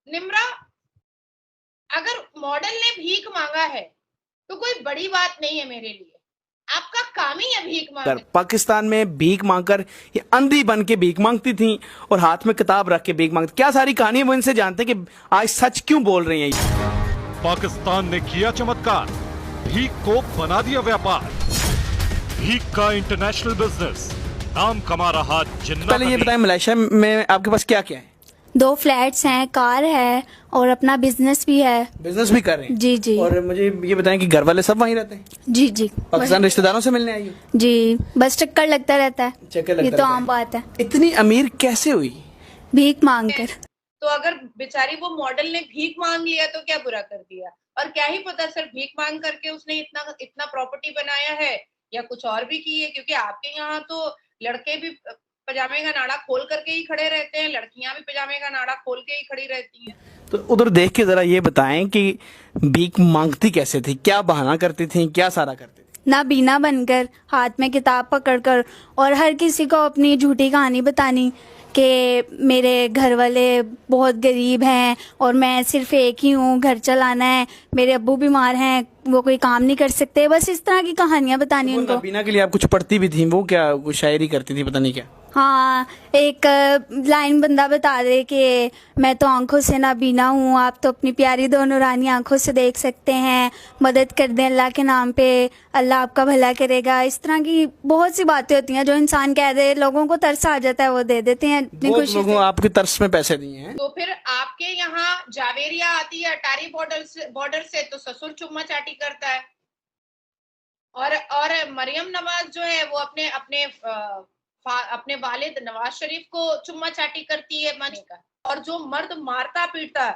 निम्रा, अगर मॉडल ने भीख मांगा है तो कोई बड़ी बात नहीं है मेरे लिए। आपका काम ही है भीख मांगना। पाकिस्तान में भीख मांगकर ये अंधी बन के भीख मांगती थी और हाथ में किताब रख के भीख मांगती। क्या सारी कहानी वो इनसे जानते हैं कि आज सच क्यों बोल रही हैं ये। पाकिस्तान ने किया चमत्कार, भीख को बना दिया व्यापार। भीख का इंटरनेशनल बिजनेस, नाम कमा रहा जिन्ना। पहले ये बताएं, मलेशिया में आपके पास क्या क्या है? 2 फ्लैट्स हैं, कार है और अपना बिजनेस भी है। बिजनेस भी कर रहे हैं? जी जी। और मुझे ये बताएं कि घर वाले सब वहीं रहते हैं? जी जी। पाकिस्तान रिश्तेदारों से मिलने आई हो? जी, बस चक्कर लगता रहता है। चक्कर लगता ये तो रहता आम है। बात है। इतनी अमीर कैसे हुई? भीख मांग कर। तो अगर बेचारी वो मॉडल ने भीख मांग लिया तो क्या बुरा कर दिया। और क्या ही पता सर, भीख मांग करके उसने इतना इतना प्रॉपर्टी बनाया है या कुछ और भी की है। क्योंकि आपके यहाँ तो लड़के भी पजामे का नाड़ा खोल करके ही खड़े रहते हैं, लड़कियां भी पजामे का नाड़ा खोल के ही खड़ी रहती हैं। तो उधर देख के जरा ये बताएं कि भीख मांगती कैसे थी, क्या बहाना करती थी, क्या सारा करती थी? ना बीना बनकर, हाथ में किताब पकड़कर और हर किसी को अपनी झूठी कहानी बतानी कि मेरे घर वाले बहुत गरीब हैं और मैं सिर्फ एक ही हूँ, घर चलाना है, मेरे अब्बू बीमार हैं, वो कोई काम नहीं कर सकते। बस इस तरह की कहानियां बतानी वो उनको। नबीना के लिए आप कुछ पढ़ती भी थी? वो क्या वो शायरी करती थी, पता नहीं क्या। हाँ, एक लाइन बंदा बता दे कि मैं तो आंखों से नाबीना हूँ, आप तो अपनी प्यारी दो नूरानी आंखों से देख सकते हैं, मदद कर दें अल्लाह के नाम पे, अल्लाह आपका भला करेगा। इस तरह की बहुत सी बातें होती हैं जो इंसान कह दे, लोगों को तरस आ जाता है, वो दे देते हैं अपनी बहुत खुशी लोगों से। आपके तरस में पैसे दिए हैं। तो फिर आपके यहाँ जावेरिया आती है अटारी बॉर्डर से तो ससुर चुम्मा चाटी करता है। और मरियम नवाज जो है वो अपने वालिद नवाज शरीफ को चुम्मा चाटी करती है मनी का। और जो मर्द मारता पीटता,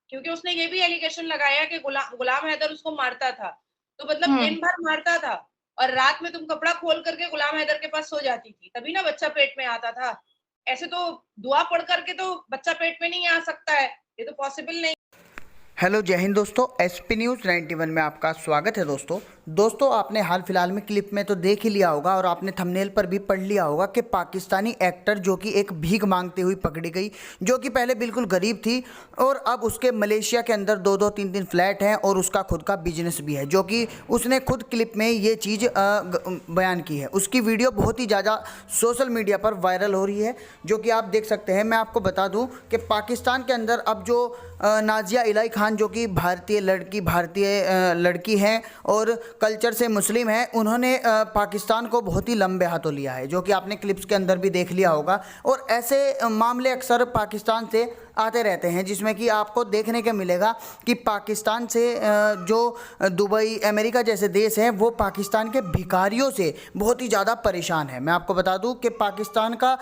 क्योंकि उसने ये भी एलिगेशन लगाया कि गुलाम हैदर उसको मारता था, तो मतलब दिन भर मारता था और रात में तुम कपड़ा खोल करके गुलाम हैदर के पास सो जाती थी, तभी ना बच्चा पेट में आता था। ऐसे तो दुआ पढ़ करके तो बच्चा पेट में नहीं आ सकता है, ये तो पॉसिबल नहीं। हेलो, जय हिंद दोस्तों। एसपी न्यूज़ 91 में आपका स्वागत है। दोस्तों आपने हाल फिलहाल में क्लिप में तो देख ही लिया होगा और आपने थंबनेल पर भी पढ़ लिया होगा कि पाकिस्तानी एक्टर जो कि एक भीख मांगते हुई पकड़ी गई, जो कि पहले बिल्कुल गरीब थी और अब उसके मलेशिया के अंदर 2-2 3-3 फ्लैट हैं और उसका खुद का बिजनेस भी है, जो कि उसने खुद क्लिप में ये चीज़ बयान की है। उसकी वीडियो बहुत ही ज़्यादा सोशल मीडिया पर वायरल हो रही है, जो कि आप देख सकते हैं। मैं आपको बता दूं कि पाकिस्तान के अंदर अब जो नाजिया इलाई खान, जो कि भारतीय लड़की हैं और कल्चर से मुस्लिम हैं, उन्होंने पाकिस्तान को बहुत ही लंबे हाथों लिया है, जो कि आपने क्लिप्स के अंदर भी देख लिया होगा। और ऐसे मामले अक्सर पाकिस्तान से आते रहते हैं, जिसमें कि आपको देखने को मिलेगा कि पाकिस्तान से जो दुबई, अमेरिका जैसे देश हैं, वो पाकिस्तान के भिखारियों से बहुत ही ज़्यादा परेशान है। मैं आपको बता दूं कि पाकिस्तान का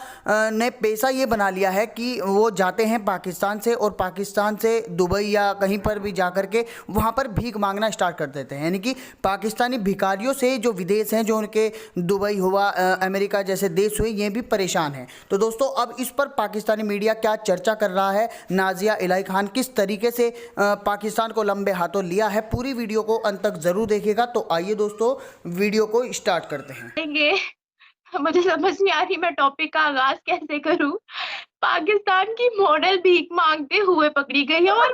ने पैसा ये बना लिया है कि वो जाते हैं पाकिस्तान से और पाकिस्तान से दुबई या कहीं पर भी जा कर के वहाँ पर भीख मांगना स्टार्ट कर देते हैं। यानी कि पाकिस्तानी भिखारियों से जो विदेश हैं, जो उनके दुबई हुआ, अमेरिका जैसे देश हुए, ये भी परेशान हैं। तो दोस्तों अब इस पर पाकिस्तानी मीडिया क्या चर्चा कर रहा है, नाजिया इलाई खान किस तरीके से पाकिस्तान को लंबे हाथों लिया है, पूरी वीडियो को अंत तक जरूर देखिएगा। तो आइए दोस्तों वीडियो को स्टार्ट करते हैं। मुझे समझ नहीं आ रही मैं टॉपिक का आगाज कैसे करूं। पाकिस्तान की मॉडल भीख मांगते हुए पकड़ी गई है और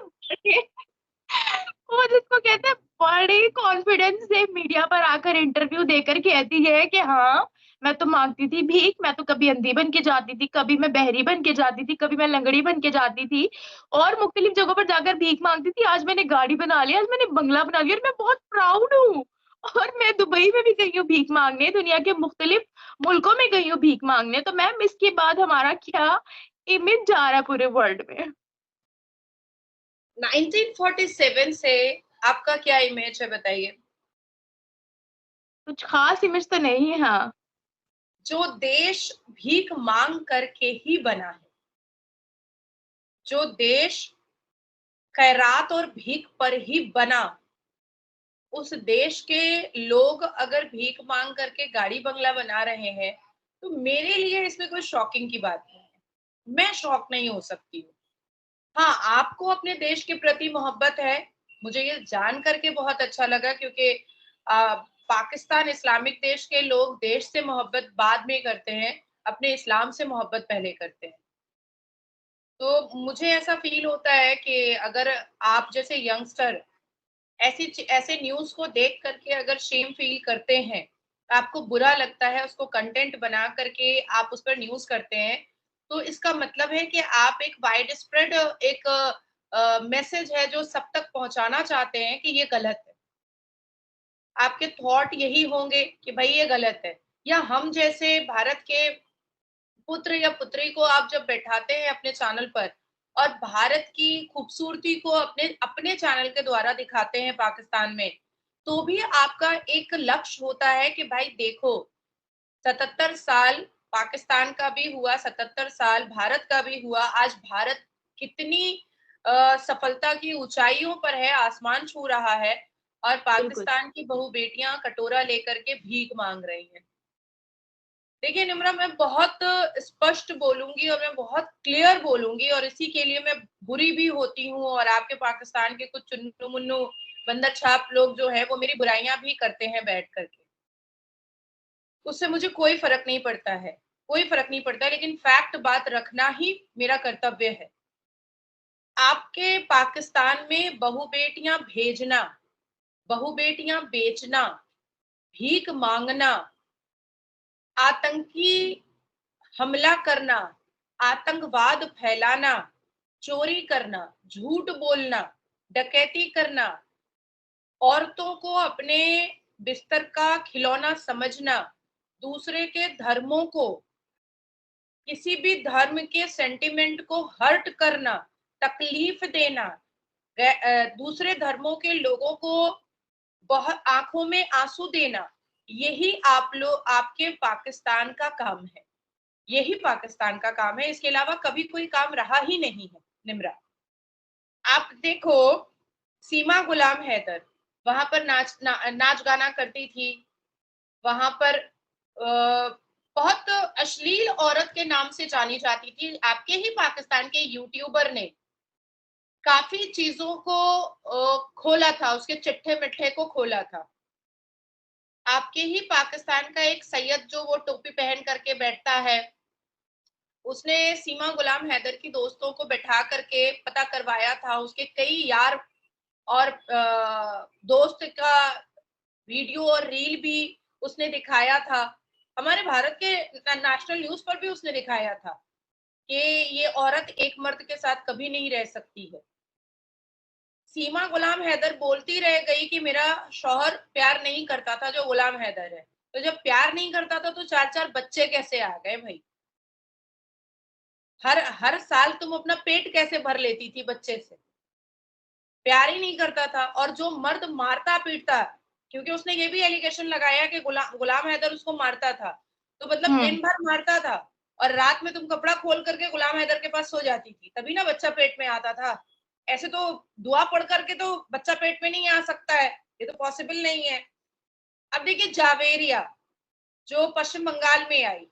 वो जिसको कहते हैं बड़े कॉन्फिडेंस से मीडिया पर आकर इंटरव्यू देकर कहती है कि हाँ, मैं तो मांगती थी भीख, मैं तो कभी अंधी बन के जाती थी, कभी मैं बहरी बन के जाती थी, कभी मैं लंगड़ी बन के जाती थी और मुख्तलिफ जगहों पर जाकर भीख मांगती थी। आज मैंने गाड़ी बना ली, आज मैंने बंगला बना लिया और मैं बहुत प्राउड हूँ। और मैं दुबई में भी गई हूँ भीख मांगने, दुनिया के मुख्तलिफ मुल्कों में गई हूँ भीख मांगने। तो मैम इसके बाद हमारा क्या इमेज जा रहा है पूरे वर्ल्ड में? 1947 से आपका क्या इमेज है बताइए। कुछ खास इमेज तो नहीं है। हाँ, जो देश भीख मांग करके ही बना है, जो देश खैरात और भीख पर ही बना, उस देश के लोग अगर भीख मांग करके गाड़ी बंगला बना रहे हैं तो मेरे लिए इसमें कोई शॉकिंग की बात नहीं है। मैं शॉक नहीं हो सकती हूँ। हाँ, आपको अपने देश के प्रति मोहब्बत है, मुझे ये जान करके बहुत अच्छा लगा। क्योंकि पाकिस्तान इस्लामिक देश के लोग देश से मोहब्बत बाद में करते हैं, अपने इस्लाम से मोहब्बत पहले करते हैं। तो मुझे ऐसा फील होता है कि अगर आप जैसे यंगस्टर ऐसे न्यूज़ को देख करके अगर शेम फील करते हैं, आपको बुरा लगता है, उसको कंटेंट बना करके आप उस पर न्यूज़ करते हैं, तो इसका मतलब है कि आप एक वाइड स्प्रेड एक मैसेज है जो सब तक पहुँचाना चाहते हैं कि ये गलत है। आपके थॉट यही होंगे कि भई ये गलत है। या हम जैसे भारत के पुत्र या पुत्री को आप जब बैठाते हैं अपने चैनल पर और भारत की खूबसूरती को अपने अपने चैनल के द्वारा दिखाते हैं पाकिस्तान में, तो भी आपका एक लक्ष्य होता है कि भाई देखो 77 साल पाकिस्तान का भी हुआ, 77 साल भारत का भी हुआ। आज भारत कितनी सफलता की ऊंचाइयों पर है, आसमान छू रहा है और बिल्कुल। पाकिस्तान की बहू बेटियां कटोरा लेकर के भीख मांग रही हैं। देखिए निम्रा, मैं बहुत स्पष्ट बोलूँगी और मैं बहुत क्लियर बोलूँगी और इसी के लिए मैं बुरी भी होती हूँ और आपके पाकिस्तान के कुछ चुन्नू-मुन्नू बंदर छाप लोग जो हैं वो मेरी बुराइयाँ भी करते हैं बैठ कर के। उससे मुझे कोई फ़र्क नहीं पड़ता है, कोई फ़र्क नहीं पड़ता है, लेकिन फैक्ट बात रखना ही मेरा कर्तव्य है। आपके पाकिस्तान में बहू-बेटियाँ भेजना, बहू-बेटियाँ बेचना, भीख माँगना, आतंकी हमला करना, आतंकवाद फैलाना, चोरी करना, झूठ बोलना, डकैती करना, औरतों को अपने बिस्तर का खिलौना समझना, दूसरे के धर्मों को, किसी भी धर्म के सेंटिमेंट को हर्ट करना, तकलीफ देना, दूसरे धर्मों के लोगों को बहुत आंखों में आंसू देना, यही आप लोग आपके पाकिस्तान का काम है। यही पाकिस्तान का काम है, इसके अलावा कभी कोई काम रहा ही नहीं है निम्रा। आप देखो सीमा गुलाम हैदर वहां पर नाच गाना करती थी, वहां पर बहुत अश्लील औरत के नाम से जानी जाती थी। आपके ही पाकिस्तान के यूट्यूबर ने काफी चीजों को खोला था, उसके चिट्ठे मिट्ठे को खोला था। आपके ही पाकिस्तान का एक सैयद जो वो टोपी पहन करके बैठता है, उसने सीमा गुलाम हैदर की दोस्तों को बैठा करके पता करवाया था, उसके कई यार और दोस्त का वीडियो और रील भी उसने दिखाया था। हमारे भारत के नेशनल न्यूज़ पर भी उसने दिखाया था कि ये औरत एक मर्द के साथ कभी नहीं रह सकती है। सीमा गुलाम हैदर बोलती रह गई कि मेरा शौहर प्यार नहीं करता था जो गुलाम हैदर है। तो जब प्यार नहीं करता था तो 4-4 बच्चे कैसे आ गए भई? हर हर साल तुम अपना पेट कैसे भर लेती थी बच्चे से? प्यार ही नहीं करता था। और जो मर्द मारता पीटता, क्योंकि उसने ये भी एलिगेशन लगाया कि गुलाम हैदर उसको मारता था, तो मतलब दिन भर मारता था और रात में तुम कपड़ा खोल करके गुलाम हैदर के पास सो जाती थी, तभी ना बच्चा पेट में आता था। ऐसे तो दुआ पढ़ करके तो बच्चा पेट में नहीं आ सकता है, ये तो पॉसिबल नहीं है। अब देखिए जावेरिया जो पश्चिम बंगाल में आई,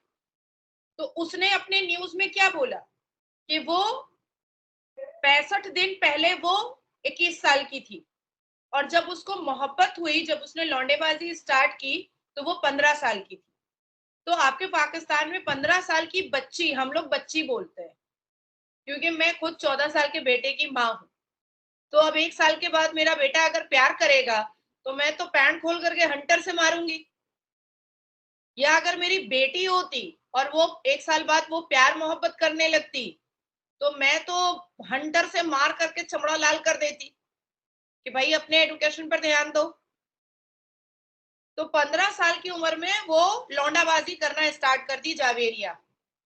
तो उसने अपने न्यूज में क्या बोला कि वो 65 दिन पहले वो 21 साल की थी और जब उसको मोहब्बत हुई, जब उसने लौंडेबाजी स्टार्ट की, तो वो 15 साल की थी। तो आपके पाकिस्तान में 15 साल की बच्ची, हम लोग बच्ची बोलते हैं क्योंकि मैं खुद 14 साल के बेटे की माँ हूँ। तो अब 1 साल के बाद मेरा बेटा अगर प्यार करेगा तो मैं तो पैंट खोल करके हंटर से मारूंगी। या अगर मेरी बेटी होती और वो 1 साल बाद वो प्यार मोहब्बत करने लगती, तो मैं तो हंटर से मार करके चमड़ा लाल कर देती कि भाई अपने एजुकेशन पर ध्यान दो। तो 15 साल की उम्र में वो लौंडाबाजी करना स्टार्ट कर दी जावेरिया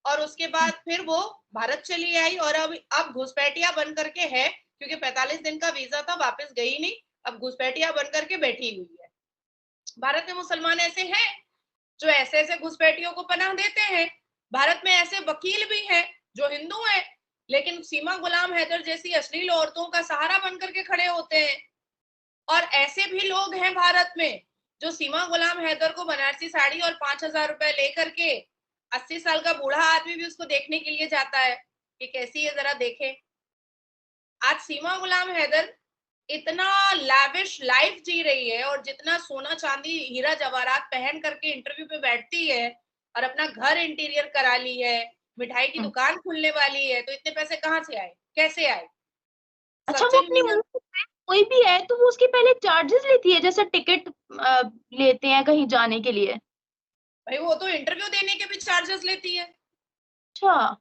और उसके बाद फिर वो भारत चली आई और अब घुसपैठिया बन करके है, क्योंकि 45 दिन का वीजा था, वापस गई नहीं, अब घुसपैठिया बन करके बैठी हुई है। भारत में मुसलमान ऐसे हैं जो ऐसे ऐसे घुसपैठियों को पनाह देते हैं। भारत में ऐसे वकील भी हैं जो हिंदू हैं, लेकिन सीमा गुलाम हैदर जैसी अश्लील औरतों का सहारा बन करके खड़े होते हैं। और ऐसे भी लोग हैं भारत में जो सीमा गुलाम हैदर को बनारसी साड़ी और 5,000 रुपए लेकर के 80 साल का बूढ़ा आदमी भी उसको देखने के लिए जाता है कि कैसी है जरा देखे। आज सीमा गुलाम हैदर इतना लैविश लाइफ जी रही है और जितना सोना चांदी हीरा जवाहरात पहन करके इंटरव्यू पे बैठती है और अपना घर इंटीरियर करा ली है, मिठाई की हम्म। दुकान खुलने वाली है, तो इतने पैसे कहाँ से आए, कैसे आए? अच्छा, वो सचिन अपनी मीना, मूवी में कोई भी है तो वो उसके पहले चार्जेस लेती है, जैसे टिकट लेते हैं कहीं जाने के लिए? भाई वो तो इंटरव्यू देने के भी चार्जेस लेती है। अच्छा।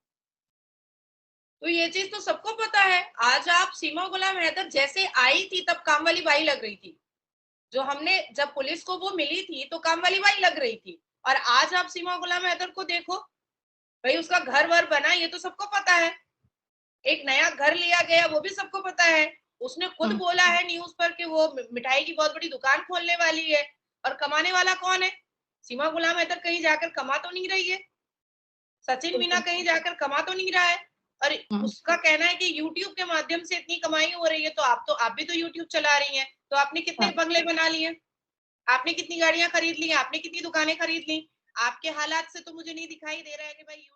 तो ये चीज तो सबको पता है। आज आप सीमा गुलाम हैदर जैसे आई थी तब काम वाली बाई लग रही थी, जो हमने जब पुलिस को वो मिली थी तो काम वाली बाई लग रही थी। और आज आप सीमा गुलाम हैदर को देखो, भाई उसका घर वर बना, ये तो सबको पता है। एक नया घर लिया गया, वो भी सबको पता है। उसने खुद बोला है न्यूज पर कि वो मिठाई की बहुत बड़ी दुकान खोलने वाली है। और कमाने वाला कौन है? सीमा गुलाम हैदर कहीं जाकर कमा तो नहीं रही है, सचिन मीना बिल्कुल। कहीं जाकर कमा तो नहीं रहा है। और हम्म। उसका कहना है कि यूट्यूब के माध्यम से इतनी कमाई हो रही है, तो आप भी तो यूट्यूब चला रही हैं, तो आपने कितने हाँ। बंगले बना लिए, आपने कितनी गाड़ियां खरीद ली, आपने कितनी दुकानें खरीद ली? आपके हालात से तो मुझे नहीं दिखाई दे रहा है कि भाई